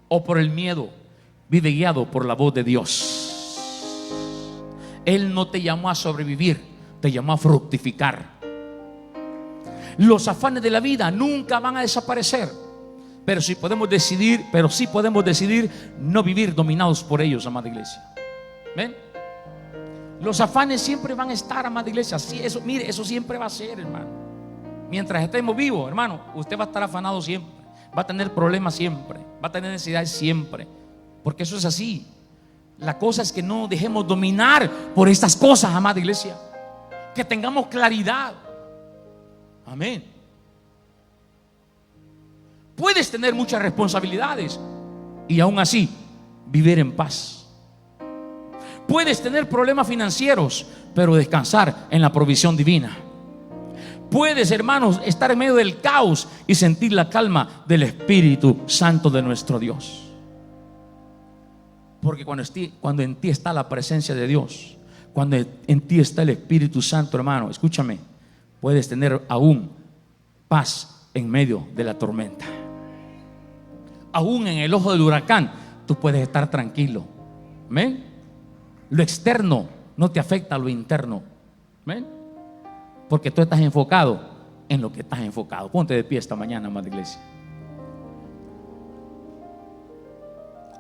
o por el miedo. Vive guiado por la voz de Dios. Él no te llamó a sobrevivir, te llamó a fructificar. Los afanes de la vida nunca van a desaparecer, pero sí podemos decidir no vivir dominados por ellos, amada iglesia. ¿Ven? Los afanes siempre van a estar, amada iglesia. Sí, eso, mire, eso siempre va a ser, hermano. Mientras estemos vivos, hermano, usted va a estar afanado siempre, va a tener problemas siempre, va a tener necesidades siempre, porque eso es así. La cosa es que no dejemos dominar por estas cosas, amada iglesia. Que tengamos claridad. Amén. Puedes tener muchas responsabilidades y aún así vivir en paz. Puedes tener problemas financieros, pero descansar en la provisión divina. Puedes, hermanos, estar en medio del caos y sentir la calma del Espíritu Santo de nuestro Dios. Porque cuando en ti está la presencia de Dios, cuando en ti está el Espíritu Santo, hermano, escúchame, puedes tener aún paz en medio de la tormenta. Aún en el ojo del huracán, tú puedes estar tranquilo. ¿Amén? Lo externo no te afecta a lo interno. ¿Amén? Porque tú estás enfocado en lo que estás enfocado. Ponte de pie esta mañana, amada iglesia.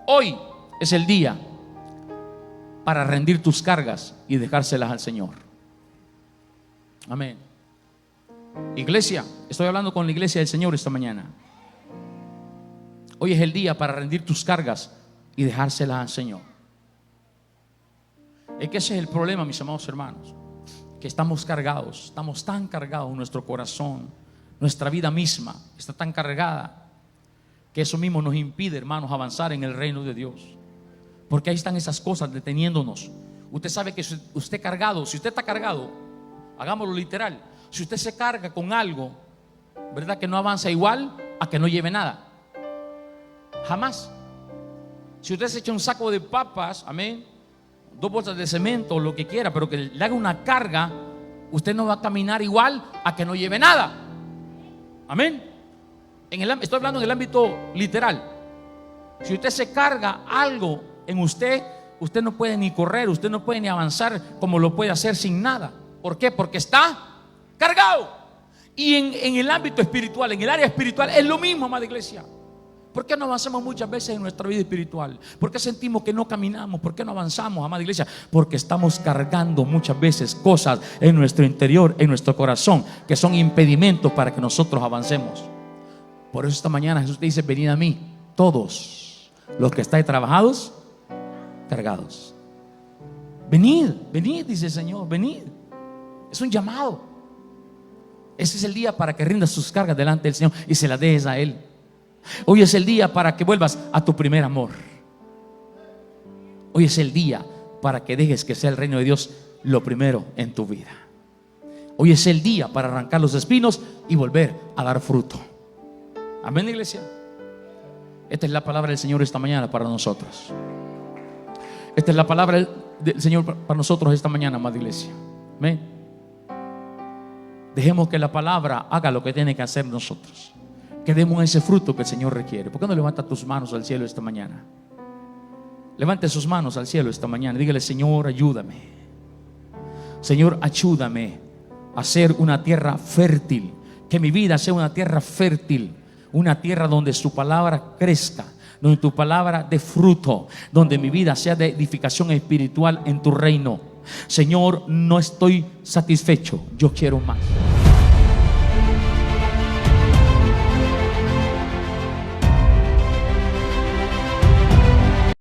Hoy es el día para rendir tus cargas y dejárselas al Señor. Amén. Iglesia, estoy hablando con la iglesia del Señor esta mañana. Hoy es el día para rendir tus cargas y dejárselas al Señor. Es que ese es el problema, mis amados hermanos, que estamos cargados, estamos tan cargados en nuestro corazón, nuestra vida misma está tan cargada que eso mismo nos impide, hermanos, avanzar en el reino de Dios. Porque ahí están esas cosas deteniéndonos. Usted sabe que usted cargado, si usted está cargado, hagámoslo literal, si usted se carga con algo, ¿verdad? Que no avanza igual a que no lleve nada. Jamás. Si usted se echa un saco de papas, amén, 2 bolsas de cemento o lo que quiera, pero que le haga una carga, usted no va a caminar igual a que no lleve nada. Amén. Estoy hablando en el ámbito literal. Si usted se carga algo en usted no puede ni correr, usted no puede ni avanzar como lo puede hacer sin nada. ¿Por qué? Porque está cargado. Y en el ámbito espiritual, en el área espiritual es lo mismo, amada iglesia. ¿Por qué no avanzamos muchas veces en nuestra vida espiritual? ¿Por qué sentimos que no caminamos? ¿Por qué no avanzamos, amada iglesia? Porque estamos cargando muchas veces cosas en nuestro interior, en nuestro corazón, que son impedimentos para que nosotros avancemos. Por eso esta mañana Jesús te dice: venid a mí, todos los que estáis trabajados, cargados. Venid, venid, dice el Señor, venid. Es un llamado. Ese es el día para que rindas tus cargas delante del Señor y se las dejes a Él. Hoy es el día para que vuelvas a tu primer amor. Hoy es el día para que dejes que sea el reino de Dios lo primero en tu vida. Hoy es el día para arrancar los espinos y volver a dar fruto. Amén, iglesia. Esta es la palabra del Señor esta mañana para nosotros. Esta es la palabra del Señor para nosotros esta mañana, amada iglesia. Amén. Dejemos que la palabra haga lo que tiene que hacer nosotros. Que demos ese fruto que el Señor requiere. ¿Por qué no levanta tus manos al cielo esta mañana? Levante sus manos al cielo esta mañana. Dígale: Señor, ayúdame. Señor, ayúdame a ser una tierra fértil. Que mi vida sea una tierra fértil. Una tierra donde su palabra crezca, donde tu palabra dé fruto, donde mi vida sea de edificación espiritual en tu reino. Señor, no estoy satisfecho, yo quiero más.